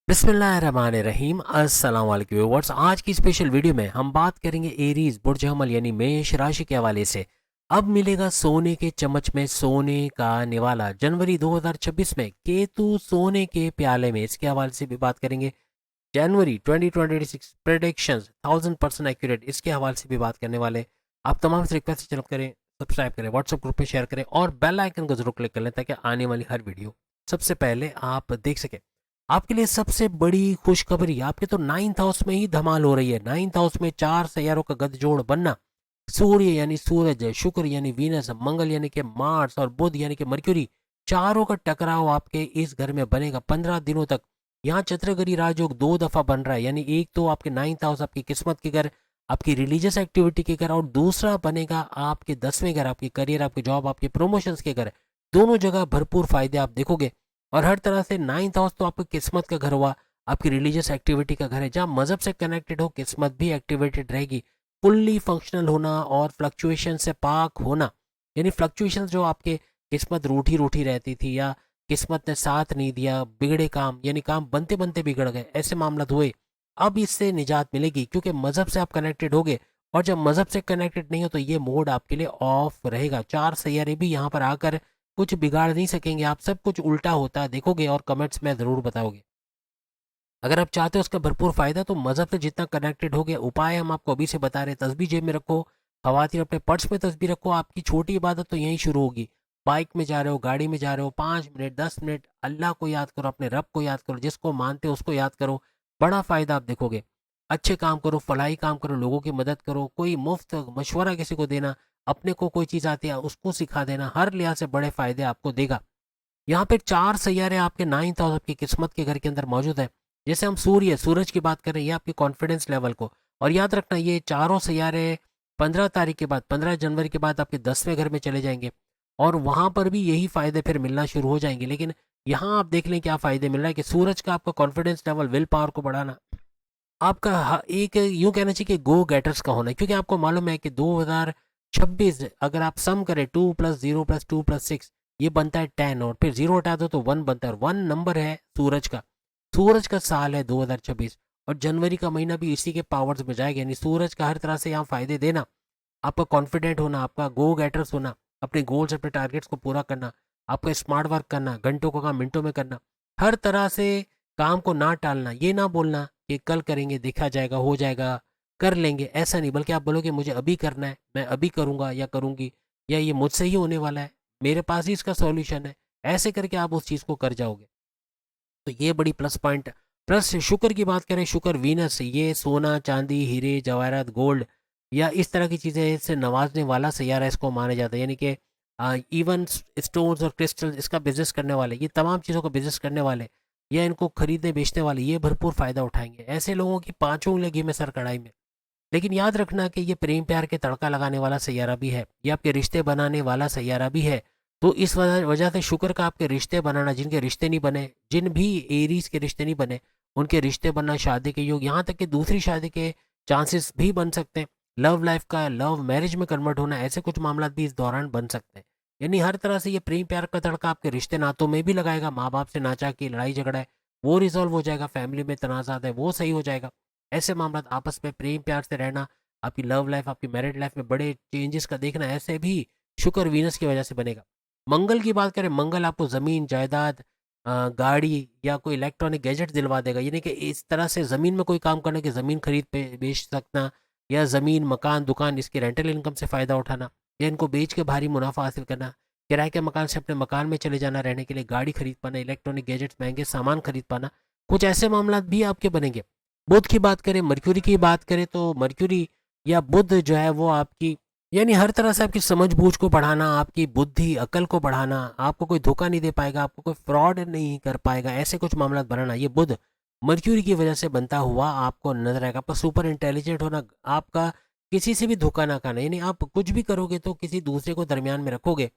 बिस्मिल्लाहिर्रहमानिर्रहीम अस्सलाम वालेकुम व्यूअर्स। आज की स्पेशल वीडियो में हम बात करेंगे एरीज बुर्ज हमल यानी मेष राशि के हवाले से। अब मिलेगा सोने के चम्मच में सोने का निवाला जनवरी 2026 में केतु सोने के प्याले में, इसके हवाले से भी बात करेंगे। जनवरी 2026 प्रेडिक्शंस 1000% एक्यूरेट, इसके हवाले से भी बात करने वाले। आप तमाम से रिक्वेस्ट चैनल करें, सब्सक्राइब करें, व्हाट्सएप ग्रुप पे शेयर करें और बेल आइकन को जरूर क्लिक कर लें ताकि आने वाली हर वीडियो सबसे पहले आप देख सकें। आपके लिए सबसे बड़ी खुशखबरी, आपके तो नाइन्थ हाउस में ही धमाल हो रही है। नाइन्थ हाउस में चार सैयारों का गठजोड़ बनना, सूर्य यानी सूरज, शुक्र यानी वीनस, मंगल यानी कि मार्स और बुध यानी कि मर्क्यूरी, चारों का टकराव आपके इस घर में बनेगा 15 दिनों तक। यहाँ चंद्रगरी राजयोग 2 दफा बन रहा है, यानी एक तो आपके नाइन्थ हाउस आपकी किस्मत के घर, आपकी रिलीजियस एक्टिविटी के घर, और दूसरा बनेगा आपके 10वें घर, आपकी करियर, आपकी जॉब, आपके प्रमोशंस के घर। दोनों जगह भरपूर फायदे आप देखोगे। और हर तरह से नाइन्थ हाउस तो आपकी किस्मत का घर हुआ, आपकी रिलीजियस एक्टिविटी का घर है। जहाँ मजहब से कनेक्टेड हो किस्मत भी एक्टिवेटेड रहेगी। फुल्ली फंक्शनल होना और फ्लक्चुएशन से पाक होना, यानी फ्लक्चुएशन जो आपके किस्मत रूठी रूठी रहती थी या किस्मत ने साथ नहीं दिया, बिगड़े काम यानी काम बनते बनते बिगड़ गए, ऐसे मामला हुए, अब इससे निजात मिलेगी क्योंकि मजहब से आप कनेक्टेड होगे। और जब मजहब से कनेक्टेड नहीं हो तो ये मोड आपके लिए ऑफ रहेगा। चार सैयारे भी यहाँ पर आकर कुछ बिगाड़ नहीं सकेंगे। आप सब कुछ उल्टा होता देखोगे और कमेंट्स में ज़रूर बताओगे। अगर आप चाहते हो उसका भरपूर फायदा तो मजहब से जितना कनेक्टेड हो गया, उपाय हम आपको अभी से बता रहे हैं। तस्बीह जेब में रखो, खवातीर अपने पर्स में तस्बीह रखो। आपकी छोटी इबादत तो यहीं शुरू होगी। बाइक में जा रहे हो, गाड़ी में जा रहे हो, 5 मिनट 10 मिनट अल्लाह को याद करो, अपने रब को याद करो, जिसको मानते हो उसको याद करो। बड़ा फायदा आप देखोगे। अच्छे काम करो, फलाही काम करो, लोगों की मदद करो, कोई मुफ्त मशवरा किसी को देना, अपने को कोई चीज़ आती है उसको सिखा देना, हर लिहाज से बड़े फायदे आपको देगा। यहाँ पे चार सैयारे आपके नाइन्थ हाउस आपकी किस्मत के घर के अंदर मौजूद है। जैसे हम सूरज की बात करें, ये आपके कॉन्फिडेंस लेवल को, और याद रखना ये चारों सैयारे 15 तारीख के बाद, 15 जनवरी के बाद आपके 10वें घर में चले जाएंगे और वहां पर भी यही फायदे फिर मिलना शुरू हो जाएंगे। लेकिन यहाँ आप देख लें क्या फायदे मिल रहा है कि सूरज का आपका कॉन्फिडेंस लेवल, विल पावर को बढ़ाना, आपका एक यूं कहना चाहिए कि गो गेटर्स का होना है। क्योंकि आपको मालूम है कि 2026 अगर आप सम करें 2+0+2+6 ये बनता है 10, और फिर जीरो हटा दो तो 1 बनता है, और 1 नंबर है सूरज का। सूरज का साल है 2026, और जनवरी का महीना भी इसी के पावर्स में जाएगा। यानी सूरज का हर तरह से यहाँ फायदे देना, आपका कॉन्फिडेंट होना, आपका गो गेटर्स होना, अपने गोल्स अपने टारगेट्स को पूरा करना, आपका स्मार्ट वर्क करना, घंटों का काम मिनटों में करना, हर तरह से काम को ना टालना, ये ना बोलना कि कल करेंगे, देखा जाएगा, हो जाएगा, कर लेंगे, ऐसा नहीं, बल्कि आप बोलोगे मुझे अभी करना है, मैं अभी करूंगा या करूंगी, या ये मुझसे ही होने वाला है, मेरे पास ही इसका सॉल्यूशन है, ऐसे करके आप उस चीज़ को कर जाओगे। तो ये बड़ी प्लस पॉइंट। प्लस शुक्र की बात करें, शुक्र वीनस, ये सोना चांदी हीरे जवाहरात गोल्ड या इस तरह की चीज़ें से नवाजने वाला सैयारा इसको माना जाता है। यानी कि इवन स्टोन्स और क्रिस्टल इसका बिजनेस करने वाले, ये तमाम चीज़ों का बिजनेस करने वाले या इनको खरीदने बेचने वाले, ये भरपूर फ़ायदा उठाएंगे। ऐसे लोगों की पाँचों उंगलियां घी में सर कढ़ाई में। लेकिन याद रखना कि ये प्रेम प्यार के तड़का लगाने वाला सैयारा भी है, ये आपके रिश्ते बनाने वाला सैयारा भी है। तो इस वजह से शुक्र का आपके रिश्ते बनाना, जिनके रिश्ते नहीं बने, जिन भी एरीज के रिश्ते नहीं बने, उनके रिश्ते बनना, शादी के योग, यहाँ तक कि दूसरी शादी के चांसेस भी बन सकते हैं। लव लाइफ का लव मैरिज में कन्वर्ट होना, ऐसे कुछ मामला भी इस दौरान बन सकते हैं। यानी हर तरह से ये प्रेम प्यार का तड़का आपके रिश्ते नातों में भी लगाएगा। माँ बाप से नाचा की लड़ाई झगड़ा है वो रिजॉल्व हो जाएगा, फैमिली में तनाजात है वो सही हो जाएगा। ऐसे मामला आपस में प्रेम प्यार से रहना, आपकी लव लाइफ, आपकी मैरिड लाइफ में बड़े चेंजेस का देखना, ऐसे भी शुक्र वीनस की वजह से बनेगा। मंगल की बात करें, मंगल आपको ज़मीन जायदाद, गाड़ी या कोई इलेक्ट्रॉनिक गैजेट दिलवा देगा। यानी कि इस तरह से ज़मीन में कोई काम करना कि ज़मीन खरीद पे बेच सकना, या ज़मीन मकान दुकान इसकी रेंटल इनकम से फ़ायदा उठाना, या इनको बेच के भारी मुनाफा हासिल करना, किराए के मकान से अपने मकान में चले जाना रहने के लिए, गाड़ी खरीद पाना, इलेक्ट्रॉनिक गैजेट्स महंगे सामान खरीद पाना, कुछ ऐसे मामला भी आपके बनेंगे। बुध की बात करें, मर्क्यूरी की बात करें तो मर्क्यूरी या बुध जो है वो आपकी, यानी हर तरह से आपकी समझ बूझ को बढ़ाना, आपकी बुद्धि अकल को बढ़ाना, आपको कोई धोखा नहीं दे पाएगा, आपको कोई फ्रॉड नहीं कर पाएगा, ऐसे कुछ मामला बनाना, ये बुध मर्क्यूरी की वजह से बनता हुआ आपको नजर आएगा। आपका सुपर इंटेलिजेंट होना, आपका किसी से भी धोखा ना खाना, यानी आप कुछ भी करोगे तो किसी दूसरे को दरमियान में रखोगे,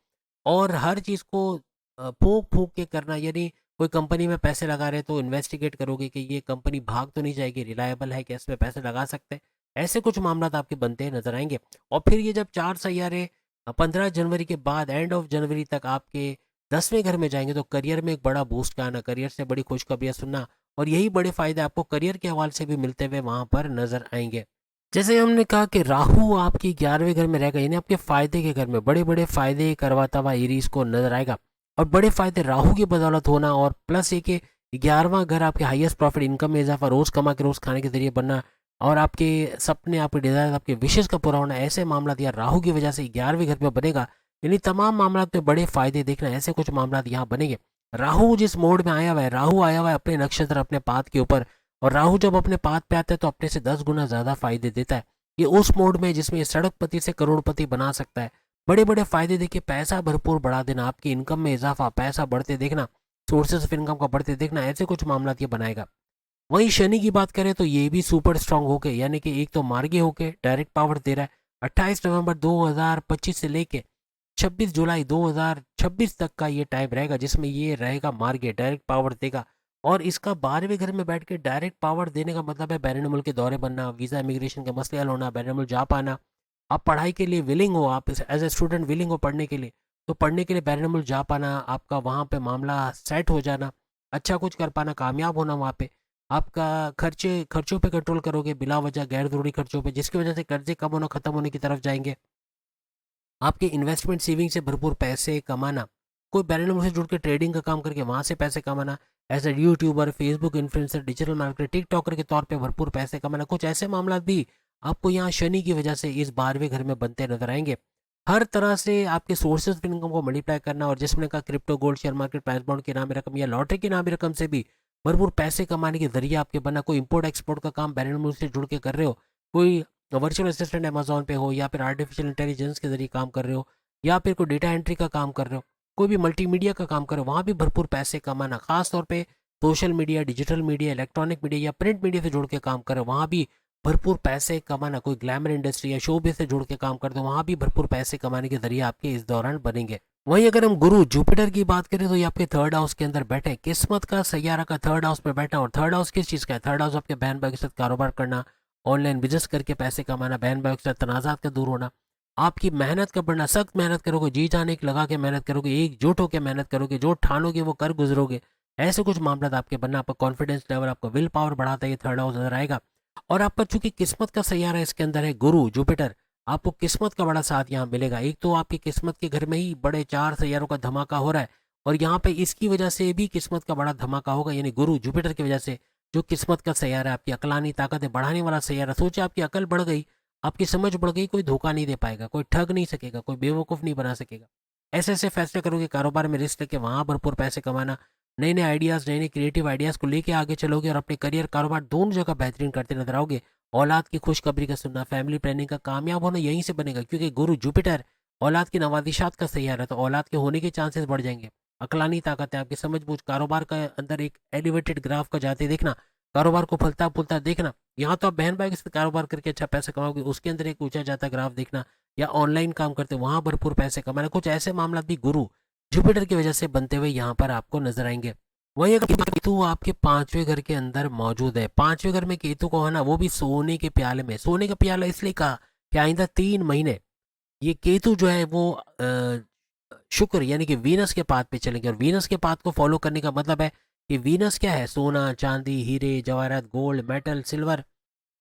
और हर चीज़ को फूंक फूंक के करना। यानी कोई कंपनी में पैसे लगा रहे तो इन्वेस्टिगेट करोगे कि ये कंपनी भाग तो नहीं जाएगी, रिलायबल है, क्या इसमें पैसे लगा सकते हैं, ऐसे कुछ मामला आपके बनते हैं नजर आएंगे। और फिर ये जब चार सैयारे 15 जनवरी के बाद एंड ऑफ जनवरी तक आपके 10वें घर में जाएंगे तो करियर में एक बड़ा बूस्ट का आना, करियर से बड़ी खुशखबरियां सुनना, और यही बड़े फायदे आपको करियर के हवाले से भी मिलते हुए वहाँ पर नजर आएंगे। जैसे हमने कहा कि राहु आपकी 11वें घर में रहेगा, यानी आपके फायदे के घर में बड़े बड़े फायदे करवाता हुआ एरीज को नजर आएगा। और बड़े फायदे राहु की बदौलत होना, और प्लस ये कि 11वां घर आपके हाईएस्ट प्रॉफिट, इनकम में इजाफा, रोज कमा के रोज खाने के जरिए बनना, और आपके सपने, आपके डिजायर, आपके विशेष का पूरा होना, ऐसे मामला या राहु की वजह से 11वें घर में बनेगा। यानी तमाम मामला में बड़े फायदे देखना, ऐसे कुछ मामला यहाँ बनेंगे। राहु जिस मोड में आया हुआ है, राहु आया हुआ है अपने नक्षत्र, अपने पात के ऊपर, और राहु जब अपने पात पे आता है तो अपने से 10 गुना ज्यादा फायदे देता है। ये उस मोड में जिसमें सड़कपति से करोड़पति बना सकता है। बड़े बड़े फायदे देखिए, पैसा भरपूर बढ़ा देना, आपकी इनकम में इजाफा, पैसा बढ़ते देखना, सोर्सेस ऑफ इनकम का बढ़ते देखना, ऐसे कुछ मामला ये बनाएगा। वहीं शनि की बात करें तो ये भी सुपर स्ट्रांग होके, यानी कि एक तो मार्गी होके डायरेक्ट पावर दे रहा है। 28 नवंबर 2025 से लेके 26 जुलाई 2026 तक का ये टाइम रहेगा, जिसमें ये रहेगा मार्गी, डायरेक्ट पावर देगा। और इसका 12वें घर में बैठ के डायरेक्ट पावर देने का मतलब है बैरून मुल्क के दौरे बनना, वीज़ा इमिग्रेशन के मसले हल होना, बैरून मुल्क जा पाना। आप पढ़ाई के लिए विलिंग हो, आप एज ए स्टूडेंट विलिंग हो पढ़ने के लिए, तो पढ़ने के लिए बैरून मुल्क जा पाना, आपका वहाँ पे मामला सेट हो जाना, अच्छा कुछ कर पाना, कामयाब होना वहाँ पे। आपका खर्चों पे कंट्रोल करोगे, बिला वजह गैर जरूरी खर्चों पे, जिसकी वजह से कर्जे कम होना, खत्म होने की तरफ जाएंगे। आपके इन्वेस्टमेंट सेविंग से भरपूर पैसे कमाना, कोई बैलेंस से जुड़ के ट्रेडिंग का काम करके वहाँ से पैसे कमाना, ऐसे YouTuber, Facebook influencer, digital marketer, TikToker के तौर पे भरपूर पैसे कमाना, कुछ ऐसे मामला भी आपको यहाँ शनि की वजह से इस 12वें घर में बनते नजर आएंगे। हर तरह से आपके सोर्सेज ऑफ इनकम को मल्टीप्लाई करना, और जिसमें का crypto, gold, share market, price bond की नामी रकम या लॉटरी की नामी रकम से भी भरपूर पैसे कमाने के जरिए आपके बना। कोई इंपोर्ट एक्सपोर्ट का काम बैरून मुल्क से जुड़ के कर रहे हो, कोई वर्चुअल असिस्टेंट अमेजोन पे हो, या फिर आर्टिफिशियल इंटेलिजेंस के जरिए काम कर रहे हो, या फिर कोई डेटा एंट्री का काम कर रहे हो, कोई भी मल्टीमीडिया का काम कर रहे हो, वहाँ भी भरपूर पैसे कमाना। खास तौर पे social media, digital media, electronic media या प्रिंट मीडिया से जुड़ के काम कर रहे हो, वहाँ भी भरपूर पैसे कमाना। कोई ग्लैमर इंडस्ट्री या शोबिज से जुड़ के काम करते हो, वहाँ भी भरपूर पैसे कमाने के जरिए आपके इस दौरान बनेंगे। वहीं अगर हम गुरु जुपिटर की बात करें तो ये आपके थर्ड हाउस के अंदर बैठे, किस्मत का सैयारा का थर्ड हाउस में बैठा। और थर्ड हाउस किस चीज़ का है? थर्ड हाउस आपके बहन भाई के साथ कारोबार करना, ऑनलाइन बिजनेस करके पैसे कमाना, बहन भाई के साथ तनाजात का दूर होना, आपकी मेहनत का बढ़ना। सख्त मेहनत करोगे, जी जान एक लगा के मेहनत करोगे, एकजुट होकर मेहनत करोगे, जो ठानोगे वो कर गुजरोगे, ऐसे कुछ मामला आपके बनना। आपका कॉन्फिडेंस लेवल, आपका विल पावर बढ़ाता है, ये थर्ड हाउस नजर आएगा। और आपका चूंकि किस्मत का सैयारा इसके अंदर है गुरु जुपिटर, आपको किस्मत का बड़ा साथ यहाँ मिलेगा। एक तो आपकी किस्मत के घर में ही बड़े 4 सैयारों का धमाका हो रहा है, और यहाँ पे इसकी वजह से भी किस्मत का बड़ा धमाका होगा, यानी गुरु जुपिटर की वजह से। जो किस्मत का सैयारा है, आपकी अकलानी ताकतें बढ़ाने वाला सैयारा। सोचे आपकी अकल बढ़ गई, आपकी समझ बढ़ गई, कोई धोखा नहीं दे पाएगा, कोई ठग नहीं सकेगा, कोई बेवकूफ़ नहीं बना सकेगा। ऐसे ऐसे फैसले करोगे, कारोबार में रिस्क लेके वहाँ भरपूर पैसे कमाना, नए नए आइडियाज़, नए नए क्रिएटिव आइडियाज़ को लेके आगे चलोगे, और अपने करियर, कारोबार दोनों जगह बेहतरीन करते नजर आओगे। औलाद की खुशखबरी का सुनना, फैमिली प्लानिंग का कामयाब होना यहीं से बनेगा, क्योंकि गुरु जुपिटर औलाद की नवादिशात का सैयारा है, तो औलाद के होने के चांसेस बढ़ जाएंगे। अकलानी ताकत है, आपकी समझ बूझ, कारोबार का अंदर एक एलिवेटेड ग्राफ का जाते देखना, कारोबार को फलता फूलता देखना। यहाँ तो आप बहन भाई के साथ कारोबार करके अच्छा पैसा कमाओगे, उसके अंदर एक ऊंचा जाता ग्राफ देखना, या ऑनलाइन काम करते वहां भरपूर पैसे कमाना। कुछ ऐसे मामला भी गुरु जुपिटर की वजह से बनते हुए यहाँ पर आपको नजर आएंगे। वहीं अगर केतु आपके 5वें घर के अंदर मौजूद है, 5वें घर में केतु को होना, वो भी सोने के प्याले में। सोने का प्याला इसलिए कहा कि आइंदा 3 महीने ये केतु जो है वो शुक्र यानी कि वीनस के पाथ पे चलेंगे। और वीनस के पाथ को फॉलो करने का मतलब है कि वीनस क्या है? सोना, चांदी, हीरे जवाहरात, गोल्ड, मेटल, सिल्वर,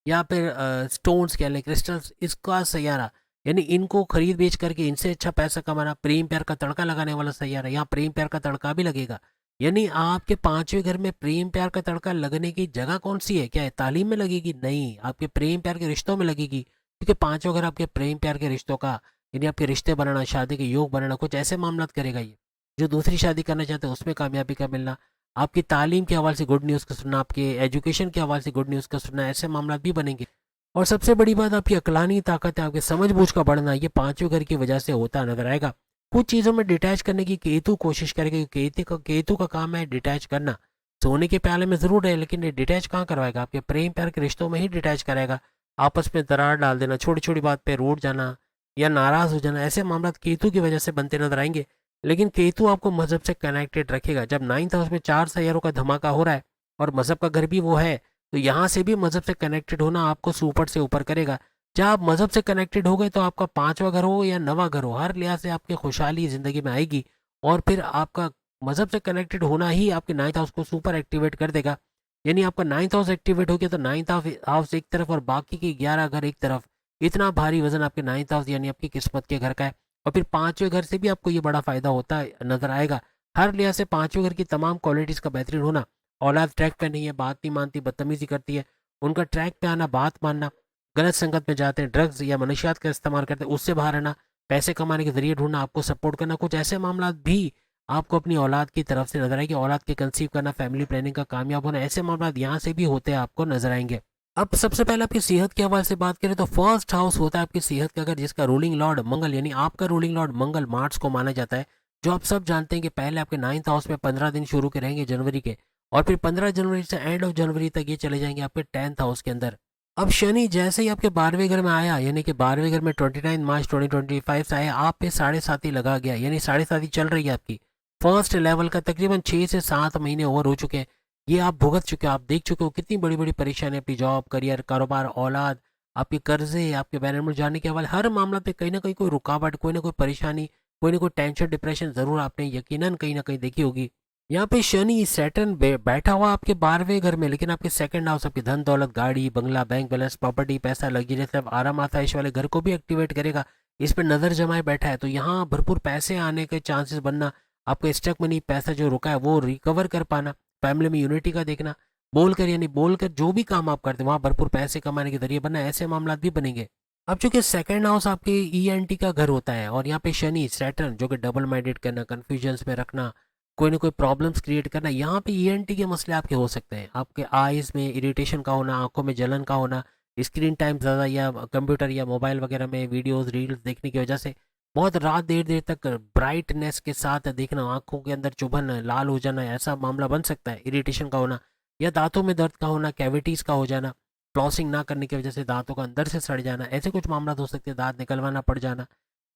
या फिर स्टोन्स कह लें, क्रिस्टल्स, इसका सैयारा। यानी इनको खरीद बेच करके इनसे अच्छा पैसा कमाना, प्रेम प्यार का तड़का लगाने वाला सैयारा। यहाँ प्रेम प्यार का तड़का भी लगेगा, यानी आपके 5वें घर में प्रेम प्यार का तड़का लगने की जगह कौन सी है? क्या है, तालीम में लगेगी? नहीं, आपके प्रेम प्यार के रिश्तों में लगेगी, क्योंकि 5वां घर आपके प्रेम प्यार के रिश्तों का, यानी आपके रिश्ते बनाना, शादी के योग बनाना, कुछ ऐसे मामला करेगा ये। जो दूसरी शादी करना चाहते हैं उसमें कामयाबी का मिलना, आपकी तालीम के हवाले से गुड न्यूज़ का सुनना, आपके एजुकेशन के हवाले से गुड न्यूज़ का सुनना, ऐसे मामला भी बनेंगे। और सबसे बड़ी बात, आपकी अकलानी ताकत है, आपके समझ बूझ का बढ़ना, ये 5वें घर की वजह से होता नजर आएगा। कुछ चीज़ों में डिटैच करने की केतु कोशिश करेगा, क्योंकि केतु का काम है डिटैच करना। सोने के प्याले में जरूर है, लेकिन ये डिटैच कहाँ करवाएगा? आपके प्रेम प्यार के रिश्तों में ही डिटैच कराएगा। आपस में दरार डाल देना, छोटी छोटी बात पे रूठ जाना या नाराज हो जाना, ऐसे मामला केतु की वजह से बनते नजर आएंगे। लेकिन केतु आपको मजहब से कनेक्टेड रखेगा। जब 9th हाउस में 4 सैयारों का धमाका हो रहा है और मजहब का घर भी वो है, तो यहाँ से भी मजहब से कनेक्टेड होना आपको सुपर से ऊपर करेगा। जब आप मजहब से कनेक्टेड हो गए तो आपका 5वां घर हो या 9वां घर हो, हर लिहाज से आपकी खुशहाली जिंदगी में आएगी। और फिर आपका मजहब से कनेक्टेड होना ही आपके 9th हाउस को सुपर एक्टिवेट कर देगा। यानी आपका 9th हाउस एक्टिवेट हो गया तो 9th हाउस एक तरफ और बाकी के 11 घर एक तरफ। इतना भारी वजन आपके 9th हाउस यानी आपकी किस्मत के घर का है। और फिर पांचवें घर से भी आपको ये बड़ा फायदा होता है नजर आएगा। हर लिहाज से पांचवें घर की तमाम क्वालिटीज का बेहतरीन होना। औलाद ट्रैक पे नहीं है, बात नहीं मानती, बदतमीजी करती है, उनका ट्रैक पे आना, बात मानना, गलत संगत में जाते हैं, ड्रग्स या मनशियात का इस्तेमाल करते हैं, उससे बाहर आना, पैसे कमाने के जरिए ढूंढना, आपको सपोर्ट करना, कुछ ऐसे मामला भी आपको अपनी औलाद की तरफ से नजर आएगी। औलाद के कंसीव करना, फैमिली प्लानिंग का कामयाब होना, ऐसे मामला यहाँ से भी होते हैं आपको नजर आएंगे। अब सबसे पहले आपकी सेहत के हवाले से बात करें तो फर्स्ट हाउस होता है आपकी सेहत का घर, जिसका रूलिंग लॉर्ड मंगल यानी आपका रूलिंग लॉर्ड मंगल मार्स को माना जाता है। जो आप सब जानते हैं कि पहले आपके 9th हाउस में 15 दिन शुरू के रहेंगे जनवरी के, और फिर 15 जनवरी से एंड ऑफ जनवरी तक ये चले जाएंगे आपके 10th हाउस के अंदर। अब शनि जैसे ही आपके 12वें घर में आया, यानी कि 12वें घर में 29 मार्च 2025 से आया, आप पे 7.5 लगा गया, यानी 7.5 चल रही है आपकी। फर्स्ट लेवल का तकरीबन 6 से 7 महीने ओवर हो चुके हैं। ये आप भुगत चुके हो, आप देख चुके हो कितनी बड़ी बड़ी परेशानी, अपनी जॉब, करियर, कारोबार, औलाद, आपके कर्जे, आपके बैरन जाने के हवाले, हर मामला पे कहीं ना कहीं कोई रुकावट, कोई ना कोई परेशानी, कोई ना कोई टेंशन, डिप्रेशन जरूर आपने यकीनन कहीं ना कहीं देखी होगी। यहाँ पे शनि सैटर्न बैठा हुआ आपके 12वें घर में, लेकिन आपके सेकंड हाउस आपकी धन दौलत, गाड़ी बंगला, बैंक बैलेंस, प्रॉपर्टी, पैसा, लग्जरी, सब आराम आसाइश वाले घर को भी एक्टिवेट करेगा। इस पर नजर जमाए बैठा है, तो यहाँ भरपूर पैसे आने के चांसेस बनना, आपका स्टक मनी, पैसा जो रुका है वो रिकवर कर पाना, फैमिली में यूनिटी का देखना, बोलकर यानी बोलकर जो भी काम आप करते हैं वहाँ भरपूर पैसे कमाने के जरिए बनना, ऐसे मामला भी बनेंगे। अब चूंकि सेकंड हाउस आपके ईएनटी का घर होता है, और यहाँ पे शनि सैटर्न जो कि डबल माइंडेड करना, कंफ्यूजन्स में रखना, कोई ना कोई प्रॉब्लम्स क्रिएट करना, यहाँ पे ईएनटी के मसले आपके हो सकते हैं। आपके आईज में इरिटेशन का होना, आंखों में जलन का होना, स्क्रीन टाइम ज़्यादा या कंप्यूटर या मोबाइल वगैरह में वीडियोस रील्स देखने की वजह से बहुत रात देर देर तक ब्राइटनेस के साथ देखना, आंखों के अंदर चुभन, लाल हो जाना, ऐसा मामला बन सकता है। इरिटेशन का होना या दांतों में दर्द का होना, कैविटीज़ का हो जाना, फ्लॉसिंग ना करने की वजह से दांतों का अंदर से सड़ जाना, ऐसे कुछ मामला हो सकते हैं। दांत निकलवाना पड़ जाना,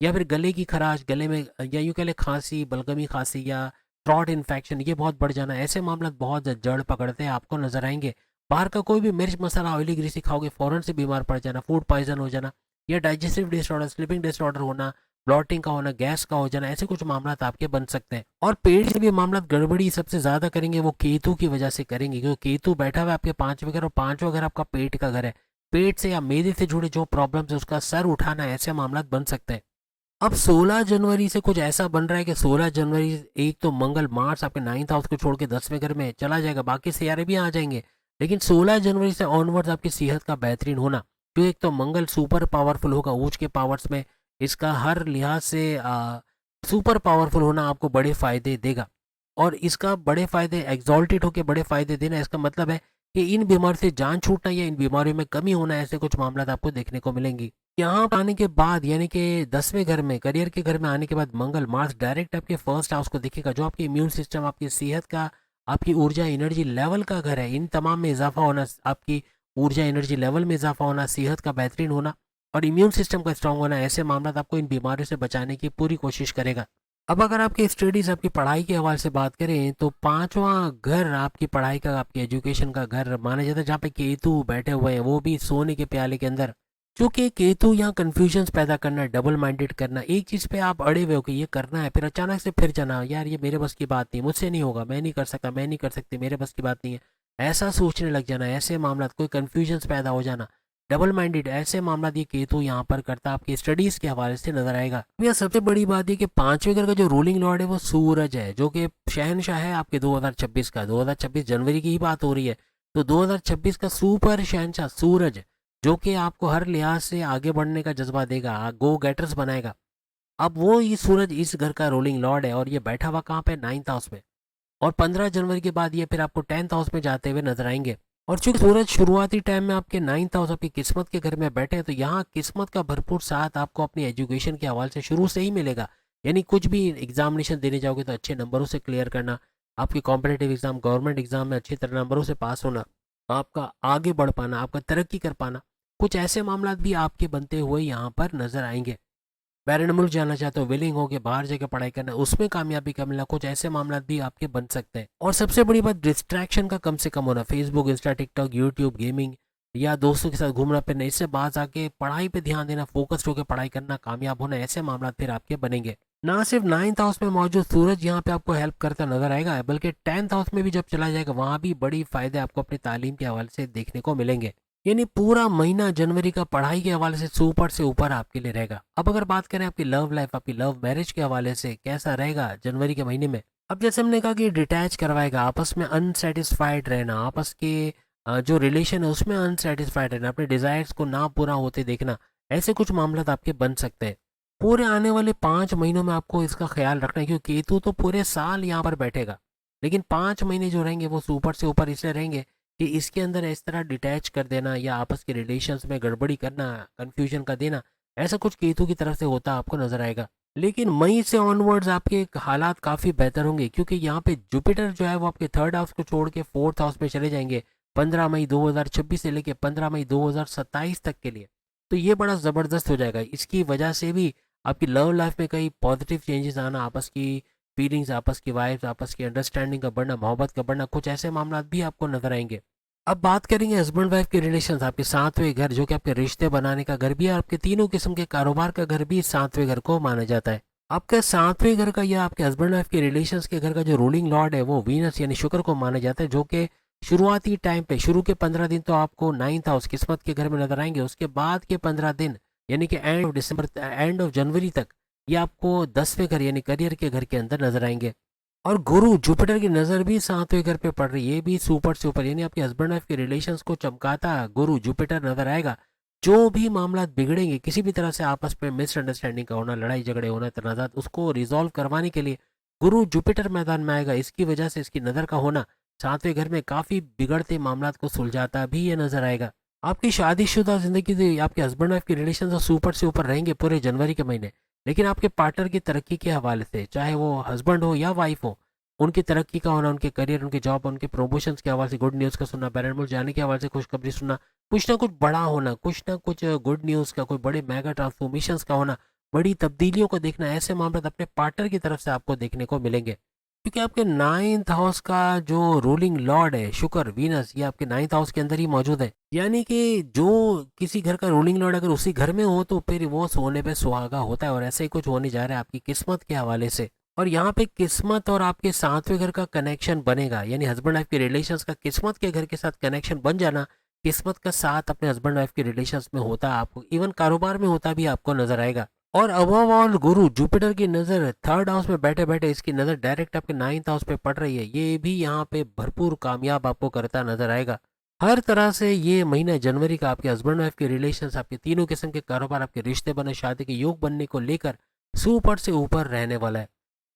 या फिर गले की खराश, गले में या यूँ कह ले खांसी, बलगमी खांसी या थ्रॉट इन्फेक्शन, ये बहुत बढ़ जाना, ऐसे मामला बहुत जड़ पकड़ते हैं, आपको नजर आएंगे। बाहर का कोई भी मिर्च मसाला ऑयली ग्रीसी खाओगे फौरन से बीमार पड़ जाना, फूड पॉइजन हो जाना, या डाइजेस्टिव डिसऑर्डर, स्लीपिंग डिसऑर्डर होना, ब्लॉटिंग का होना, गैस का हो जाना, ऐसे कुछ मामला आपके बन सकते हैं। और पेट से भी मामला गड़बड़ी सबसे ज्यादा करेंगे वो केतु की वजह से करेंगे, क्योंकि केतु बैठा हुआ है आपके 5वें घर, और 5वां घर आपका पेट का घर है। पेट से या मेदे से जुड़े जो प्रॉब्लम्स है उसका सर उठाना, ऐसे मामला बन सकते हैं। अब 16 जनवरी से कुछ ऐसा बन रहा है कि 16 जनवरी एक तो मंगल मार्स आपके 9th हाउस को छोड़ के 10वें घर में चला जाएगा, बाकी सियारे भी आ जाएंगे, लेकिन 16 जनवरी से ऑनवर्ड्स आपकी सेहत का बेहतरीन होना, जो एक तो मंगल सुपर पावरफुल होगा उच्च के पावर्स में, इसका हर लिहाज से सुपर पावरफुल होना आपको बड़े फायदे देगा। और इसका बड़े फायदे एग्जॉल्टेड होकर बड़े फायदे देना, इसका मतलब है कि इन बीमारी से जान छूटना या इन बीमारियों में कमी होना, ऐसे कुछ मामला आपको देखने को मिलेंगी। यहाँ आने के बाद यानी कि 10वें घर में, करियर के घर में आने के बाद मंगल मार्स डायरेक्ट आपके फर्स्ट हाउस को दिखेगा, जो आपकी इम्यून सिस्टम, आपकी सेहत का, आपकी ऊर्जा एनर्जी लेवल का घर है। इन तमाम में इजाफा होना, आपकी ऊर्जा एनर्जी लेवल में इजाफा होना, सेहत का बेहतरीन होना और इम्यून सिस्टम का स्ट्रांग होना, ऐसे मामला आपको इन बीमारियों से बचाने की पूरी कोशिश करेगा। अब अगर आपकी स्टडीज, आपकी पढ़ाई के हवाले से बात करें तो 5वां घर आपकी पढ़ाई का, आपकी एजुकेशन का घर माना जाता है, जहाँ पे केतु बैठे हुए हैं, वो भी सोने के प्याले के अंदर। क्योंकि केतु यहाँ कंफ्यूजन्स पैदा करना, डबल माइंडेड करना, एक चीज़ पे आप अड़े हुए हो कि ये करना है, फिर अचानक से फिर जाना, यार ये मेरे बस की बात नहीं, मुझसे नहीं होगा, मैं नहीं कर सकता, मैं नहीं कर सकती, मेरे बस की बात नहीं है, ऐसा सोचने लग जाना, ऐसे मामला, कोई कंफ्यूजन्स पैदा हो जाना, डबल माइंडेड, ऐसे मामला ये केतु यहाँ पर करता आपकी स्टडीज के हवाले से नजर आएगा। यह सबसे बड़ी बात है कि 5वें घर का जो रूलिंग लॉर्ड है वो सूरज है, जो कि शहनशाह है आपके 2026 का। 2026 जनवरी की ही बात हो रही है, तो 2026 का सुपर शहनशाह सूरज, जो कि आपको हर लिहाज से आगे बढ़ने का जज्बा देगा, गो गेटर्स बनाएगा। अब वो ये सूरज इस घर का रोलिंग लॉर्ड है, और ये बैठा हुआ कहाँ पे, 9th हाउस में। और 15 जनवरी के बाद ये फिर आपको 10th हाउस में जाते हुए नजर आएंगे। और चूंकि सूरज शुरुआती टाइम में आपके 9th हाउस, आपकी किस्मत के घर में बैठे हैं, तो यहाँ किस्मत का भरपूर साथ आपको अपनी एजुकेशन के हवाले से शुरू से ही मिलेगा। यानी कुछ भी एग्जामिनेशन देने जाओगे तो अच्छे नंबरों से क्लियर करना, आपकी कॉम्पिटेटिव एग्जाम, गवर्नमेंट एग्जाम में अच्छी तरह नंबरों से पास होना, आपका आगे बढ़ पाना, आपका तरक्की कर पाना, कुछ ऐसे मामला भी आपके बनते हुए यहाँ पर नजर आएंगे। बैरन मुल्क जाना चाहते हो, विलिंग हो के बाहर जाकर पढ़ाई करना, उसमें कामयाबी का मिलना, कुछ ऐसे मामला भी आपके बन सकते हैं। और सबसे बड़ी बात, डिस्ट्रैक्शन का कम से कम होना, Facebook, Insta, TikTok, YouTube, gaming या दोस्तों के साथ घूमना फिरना, इससे बाहर आके पढ़ाई पे ध्यान देना, फोकस्ड होकर पढ़ाई करना, कामयाब होना, ऐसे मामला फिर आपके बनेंगे। ना सिर्फ 9th हाउस में मौजूद सूरज यहाँ पे आपको हेल्प करता नजर आएगा, बल्कि 10th हाउस में भी जब चला जाएगा वहाँ भी बड़ी फायदे आपको अपनी तालीम के हवाले से देखने को मिलेंगे। यानी पूरा महीना जनवरी का पढ़ाई के हवाले से सुपर से ऊपर आपके लिए रहेगा। अब अगर बात करें आपकी लव लाइफ, आपकी लव मैरिज के हवाले से कैसा रहेगा जनवरी के महीने में। अब जैसे हमने कहा कि डिटैच करवाएगा, आपस में अनसेटिस्फाइड रहना, आपस के जो रिलेशन है उसमें अनसेटिस्फाइड रहना, अपने डिजायर्स को ना पूरा होते देखना, ऐसे कुछ मामला आपके बन सकते हैं। पूरे आने वाले 5 महीनों में आपको इसका ख्याल रखना है, क्योंकि केतु तो पूरे साल यहाँ पर बैठेगा, लेकिन 5 महीने जो रहेंगे वो सुपर से ऊपर इसलिए रहेंगे कि इसके अंदर इस तरह डिटैच कर देना या आपस के रिलेशंस में गड़बड़ी करना, कंफ्यूजन का देना, ऐसा कुछ केतु की तरफ से होता आपको नजर आएगा। लेकिन मई से ऑनवर्ड्स आपके हालात काफ़ी बेहतर होंगे, क्योंकि यहाँ पे जुपिटर जो है वो आपके थर्ड हाउस को छोड़ के फोर्थ हाउस में चले जाएंगे 15 मई 2026 से लेके 15 मई 2027 तक के लिए। तो ये बड़ा ज़बरदस्त हो जाएगा। इसकी वजह से भी आपकी लव लाइफ में कई पॉजिटिव चेंजेस आना, आपस की फीलिंग्स, आपस की वाइब्स, आपस की अंडरस्टैंडिंग का बढ़ना, मोहब्बत का बढ़ना, कुछ ऐसे मामला भी आपको नजर आएंगे। अब बात करेंगे हस्बैंड वाइफ के रिलेशंस, आपके सातवें घर जो कि आपके रिश्ते बनाने का घर भी है, आपके तीनों किस्म के कारोबार का घर भी सातवें घर को माना जाता है। आपके सातवें घर का या आपके हस्बैंड वाइफ के रिलेशंस के घर का जो रूलिंग लॉर्ड है वो वीनस यानी शुक्र को माना जाता है, जो कि शुरुआती टाइम पे शुरू के 15 दिन तो आपको 9th हाउस किस्मत के घर में नजर आएंगे। उसके बाद के 15 दिन यानी कि end of December, end of January तक ये आपको 10वें घर यानी करियर के घर के अंदर नजर आएंगे। और गुरु जुपिटर की नजर भी 7वें घर पे पड़ रही है, ये भी सुपर से ऊपर, यानी आपके हस्बैंड वाइफ के रिलेशंस को चमकाता गुरु जुपिटर नजर आएगा। जो भी मामला बिगड़ेंगे, किसी भी तरह से आपस में मिसअंडरस्टैंडिंग का होना, लड़ाई झगड़े होना, तनाजात, उसको रिजॉल्व करवाने के लिए गुरु जुपिटर मैदान में आएगा। इसकी वजह से इसकी नज़र का होना 7वें घर में काफ़ी बिगड़ते मामला को सुलझाता भी ये नजर आएगा। आपकी शादीशुदा जिंदगी से आपके हस्बैंड वाइफ के रिलेशन सुपर से ऊपर रहेंगे पूरे जनवरी के महीने, लेकिन आपके पार्टनर की तरक्की के हवाले से, चाहे वो हस्बैंड हो या वाइफ हो, उनकी तरक्की का होना, उनके करियर, उनके जॉब, उनके प्रमोशंस के हवाले से गुड न्यूज़ का सुनना, बैरन मुल्क जाने के हवाले से खुशखबरी सुनना, कुछ ना कुछ बड़ा होना, कुछ ना कुछ गुड न्यूज़ का, कोई बड़े मेगा ट्रांसफॉर्मेशंस का होना, बड़ी तब्दीलियों को देखना, ऐसे मामले अपने पार्टनर की तरफ से आपको देखने को मिलेंगे। क्योंकि आपके 9th हाउस का जो रूलिंग लॉर्ड है शुक्र वीनस, ये आपके 9th हाउस के अंदर ही मौजूद है। यानी कि जो किसी घर का रूलिंग लॉर्ड अगर उसी घर में हो तो फिर वो सोने पे सुहागा होता है, और ऐसे ही कुछ होने जा रहा है आपकी किस्मत के हवाले से। और यहाँ पे किस्मत और आपके 7वें घर का कनेक्शन बनेगा, यानी हस्बैंड वाइफ के रिलेशंस का किस्मत के घर के साथ कनेक्शन बन जाना, किस्मत का साथ अपने हस्बैंड वाइफ के रिलेशंस में होता है आपको, इवन कारोबार में होता भी आपको नजर आएगा। और अबव ऑल गुरु जुपिटर की नज़र थर्ड हाउस में बैठे बैठे इसकी नज़र डायरेक्ट आपके 9th हाउस पे पड़ रही है, ये भी यहाँ पे भरपूर कामयाब आपको करता नजर आएगा। हर तरह से ये महीना जनवरी का आपके हस्बैंड वाइफ के रिलेशंस, आपके तीनों किस्म के कारोबार, आपके रिश्ते बने, शादी के योग बनने को लेकर सुपर से ऊपर रहने वाला है।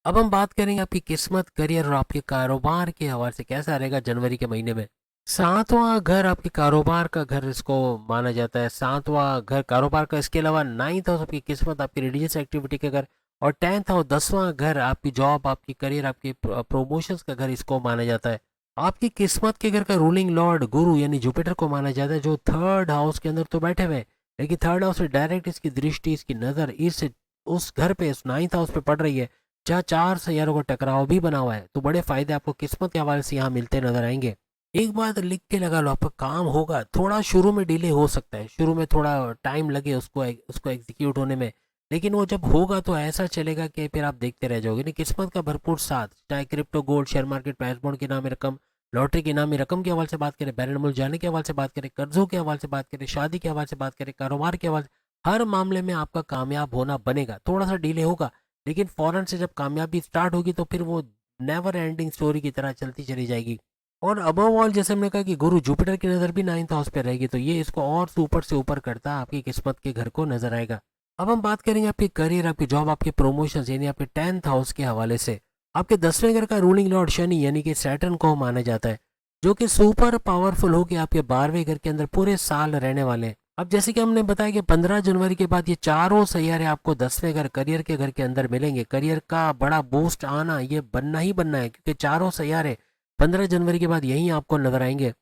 अब हम बात करेंगे आपकी किस्मत, करियर और आपके कारोबार के हवाले से कैसा रहेगा जनवरी के महीने में। सातवां घर आपके कारोबार का घर इसको माना जाता है, सातवां घर कारोबार का। इसके अलावा 9th हाउस आपकी किस्मत, आपकी रिलीजियस एक्टिविटी का घर, और 10th हाउस 10वां घर आपकी जॉब, आपकी करियर, आपके प्रमोशंस का घर इसको माना जाता है। आपकी किस्मत के घर का रूलिंग लॉर्ड गुरु यानी जुपिटर को माना जाता है, जो थर्ड हाउस के अंदर तो बैठे हुए हैं, लेकिन थर्ड हाउस से डायरेक्ट इसकी दृष्टि, इसकी नज़र इस उस घर पे, इस 9th हाउस पे पड़ रही है जहाँ 4 सैयारों का टकराव भी बना हुआ है। तो बड़े फायदे आपको किस्मत के हवाले से यहाँ मिलते नजर आएंगे। एक बात लिख के लगा लो, आपका काम होगा, थोड़ा शुरू में डिले हो सकता है, शुरू में थोड़ा टाइम लगे उसको उसको एग्जीक्यूट होने में, लेकिन वो जब होगा तो ऐसा चलेगा कि फिर आप देखते रह जाओगे। नहीं, किस्मत का भरपूर साथ, चाहे crypto, gold, share market, price bond के नाम रकम, लॉटरी के नाम रकम के हवाले से बात करें, बैरन मुल्क जाने के हवाले से बात करें, कर्जों के हवाले से बात करें, शादी के हवाले से बात करें, कारोबार के हवाले से, हर मामले में आपका कामयाब होना बनेगा। थोड़ा सा डिले होगा, लेकिन फौरन से जब कामयाबी स्टार्ट होगी तो फिर वो नेवर एंडिंग स्टोरी की तरह चलती चली जाएगी। और अबव ऑल जैसे हमने कहा कि गुरु जुपिटर की नज़र भी 9th हाउस पे रहेगी, तो ये इसको और सुपर से ऊपर करता आपकी किस्मत के घर को नजर आएगा। अब हम बात करेंगे आपके करियर, आपकी जॉब, आपके प्रमोशंस, यानी आपके 10th हाउस के हवाले से। आपके 10वें घर का रूलिंग लॉर्ड शनि यानी कि सैटर्न को माना जाता है, जो कि सुपर पावरफुल हो के आपके 12वें घर के अंदर पूरे साल रहने वाले हैं। अब जैसे कि हमने बताया कि 15 जनवरी के बाद ये चारों सैयारे आपको 10वें घर, करियर के घर के अंदर मिलेंगे। करियर का बड़ा बूस्ट आना ये बनना ही बनना है, क्योंकि चारों सैयारे 15 जनवरी के बाद यहीं आपको नजर आएंगे।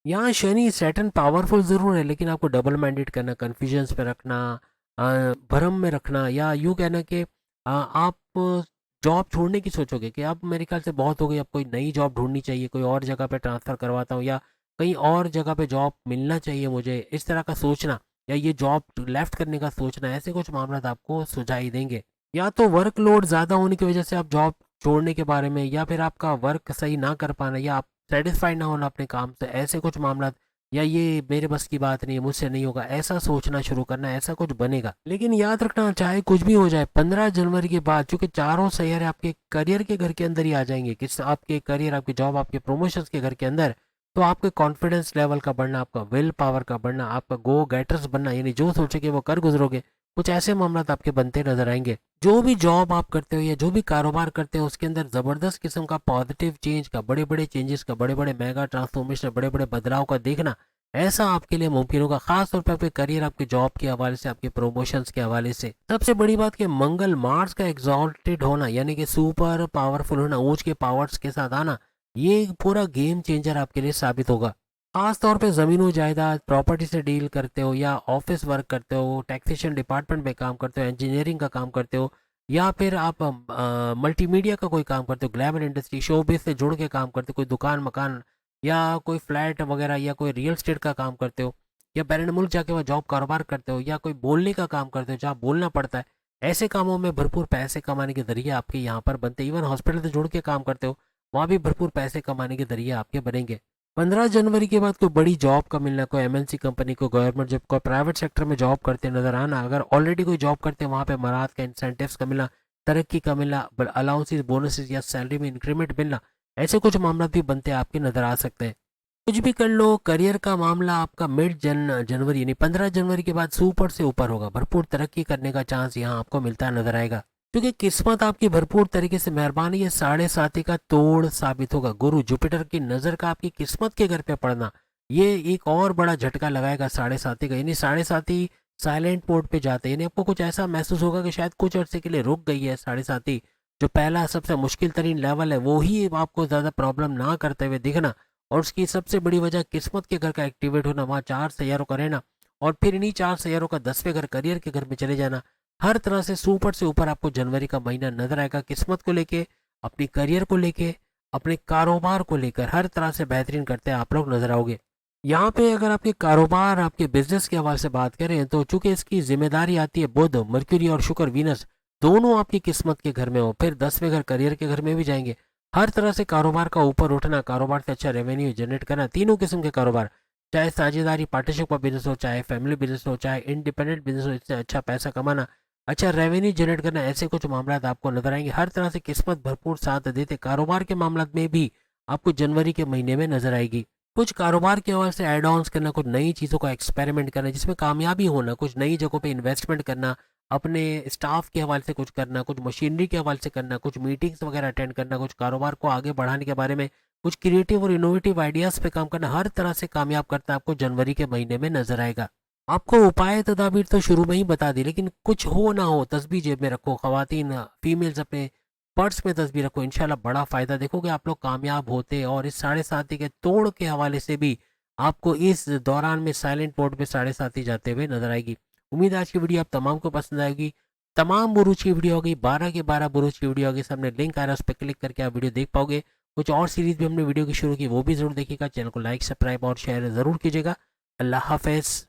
यहाँ शनि सैटर्न पावरफुल जरूर है, लेकिन आपको डबल माइंडेड करना, कन्फ्यूजन्स पे रखना, भ्रम में रखना, या यूँ कहना कि आप जॉब छोड़ने की सोचोगे कि अब मेरे ख्याल से बहुत हो गई, अब कोई नई जॉब ढूंढनी चाहिए, कोई और जगह पे ट्रांसफ़र करवाता हूँ, या कहीं और जगह पे जॉब मिलना चाहिए मुझे, इस तरह का सोचना, या ये जॉब लेफ्ट करने का सोचना, ऐसे कुछ मामला आपको सुझाई देंगे। या तो वर्कलोड ज़्यादा होने की वजह से आप जॉब छोड़ने के बारे में, या फिर आपका वर्क सही ना कर पाना, या आप सेटिस्फाइड ना होना अपने काम से, ऐसे कुछ मामला, या ये मेरे बस की बात नहीं है, मुझसे नहीं होगा, ऐसा सोचना शुरू करना, ऐसा कुछ बनेगा। लेकिन याद रखना, चाहे कुछ भी हो जाए, 15 जनवरी के बाद चूंकि चारों सैयारे आपके करियर के घर के अंदर ही आ जाएंगे, किस आपके करियर, आपकी जॉब, आपके प्रमोशंस के घर के अंदर, तो आपके कॉन्फिडेंस लेवल का बढ़ना, आपका विल पावर का बढ़ना, आपका गो गेटर्स बनना, यानी जो सोचेगे वो कर गुजरोगे, कुछ ऐसे मामला आपके बनते नजर आएंगे। जो भी जॉब आप करते हो या जो भी कारोबार करते हो, उसके अंदर जबरदस्त किस्म का पॉजिटिव चेंज का, बड़े बड़े चेंजेस का, बड़े बड़े मेगा ट्रांसफॉर्मेशन, बड़े बड़े बदलाव का देखना, ऐसा आपके लिए मुमकिन होगा, खास तौर पर आपके करियर, आपके जॉब के हवाले से, आपके प्रमोशंस के हवाले से। सबसे बड़ी बात कि मंगल मार्स का एग्जॉल्टेड होना, यानी कि सुपर पावरफुल होना, ऊंच के पावर्स के साथ आना, ये पूरा गेम चेंजर आपके लिए साबित होगा। खास तौर पे ज़मीनों जायदाद, प्रॉपर्टी से डील करते हो, या ऑफिस वर्क करते हो, टैक्सेशन डिपार्टमेंट में काम करते हो, इंजीनियरिंग का काम करते हो, या फिर आप मल्टीमीडिया का कोई काम करते हो, ग्लैमर इंडस्ट्री, शोबिस से जुड़ के काम करते हो, कोई दुकान मकान, या कोई फ्लैट वगैरह, या कोई रियल स्टेट का काम करते हो, या बैरन मुल्क जाके वहाँ जॉब कारोबार करते हो, या कोई बोलने का काम करते हो जहाँ बोलना पड़ता है, ऐसे कामों में भरपूर पैसे कमाने के जरिए आपके यहाँ पर बनते। इवन हॉस्पिटल से जुड़ के काम करते हो, वहाँ भी भरपूर पैसे कमाने के जरिए आपके बनेंगे। 15 जनवरी के बाद कोई बड़ी जॉब का मिलना, कोई एमएनसी कंपनी, को गवर्नमेंट जॉब, को प्राइवेट सेक्टर में जॉब करते नजर आना, अगर ऑलरेडी कोई जॉब करते हैं वहाँ पे मराहत का, इंसेंटिव्स का मिलना, तरक्की का मिलना, अलाउंसेस, बोनसेस या सैलरी में इंक्रीमेंट मिलना, ऐसे कुछ मामला भी बनते आपके नजर आ सकते हैं। कुछ भी कर लो, करियर का मामला आपका मिड जनवरी यानी 15 जनवरी के बाद सुपर से ऊपर होगा, भरपूर तरक्की करने का चांस यहाँ आपको मिलता नजर आएगा, क्योंकि किस्मत आपकी भरपूर तरीके से मेहरबान है। ये 7.5 का तोड़ साबित होगा। गुरु जुपिटर की नजर का आपकी किस्मत के घर पे पड़ना, ये एक और बड़ा झटका लगाएगा 7.5 का, यानी 7.5 साइलेंट मोड पे जाते हैं, यानी आपको कुछ ऐसा महसूस होगा कि शायद कुछ अर्से के लिए रुक गई है 7.5, जो पहला सबसे मुश्किल तरीन लेवल है वो ही आपको ज्यादा प्रॉब्लम ना करते हुए दिखना। और उसकी सबसे बड़ी वजह किस्मत के घर का एक्टिवेट होना, वहाँ 4 सैयारों का रहना, और फिर इन्हीं 4 सैयारों का 10वें घर करियर के घर में चले जाना, हर तरह से सुपर से ऊपर आपको जनवरी का महीना नजर आएगा। किस्मत को लेके, अपनी करियर को लेके, अपने कारोबार को लेकर हर तरह से बेहतरीन करते आप लोग नजर आओगे। यहाँ पे अगर आपके कारोबार, आपके बिजनेस के हवाले से बात करें, तो चूंकि इसकी जिम्मेदारी आती है बुध, मर्क्यूरी और शुक्र, वीनस, दोनों आपकी किस्मत के घर में हो, फिर 10वें घर करियर के घर में भी जाएंगे। हर तरह से कारोबार का ऊपर उठना, कारोबार से अच्छा रेवेन्यू जनरेट करना, तीनों किस्म के कारोबार, चाहे साझेदारी पार्टनरशिप का बिजनेस हो, चाहे फैमिली बिजनेस हो, चाहे इंडिपेंडेंट बिजनेस हो, इससे अच्छा पैसा कमाना, अच्छा रेवेन्यू जनरेट करना, ऐसे कुछ मामला आपको नजर आएंगे। हर तरह से किस्मत भरपूर साथ देते कारोबार के मामला में भी आपको जनवरी के महीने में नजर आएगी। कुछ कारोबार के हवाले से एड ऑन्स करना, कुछ नई चीज़ों का एक्सपेरिमेंट करना जिसमें कामयाबी होना, कुछ नई जगहों पे इन्वेस्टमेंट करना, अपने स्टाफ के हवाले से कुछ करना, कुछ मशीनरी के हवाले से करना, कुछ मीटिंग्स वगैरह अटेंड करना, कुछ कारोबार को आगे बढ़ाने के बारे में, कुछ क्रिएटिव और इनोवेटिव आइडियाज़ पे काम करना, हर तरह से कामयाब करता आपको जनवरी के महीने में नजर आएगा। आपको उपाय तदाबीर तो शुरू में ही बता दी, लेकिन कुछ हो ना हो, तस्बीह जेब में रखो, खवातीन फीमेल्स अपने पर्स में तस्बीह रखो, इंशाल्लाह बड़ा फायदा देखोगे आप लोग कामयाब होते। और इस 7.5 के तोड़ के हवाले से भी आपको इस दौरान में साइलेंट मोड पे 7.5 जाते हुए नजर आएगी। उम्मीद है आज की वीडियो आप तमाम को पसंद आएगी। तमाम बुरुज की वीडियो होगी, 12 के 12 बुरुज की वीडियो होगी, सामने लिंक आ रहा है, उस पर क्लिक करके आप वीडियो देख पाओगे। कुछ और सीरीज भी हमने वीडियो की शुरू की, वो भी जरूर देखिएगा। चैनल को लाइक, सब्सक्राइब और शेयर जरूर कीजिएगा। अल्लाह हाफिज।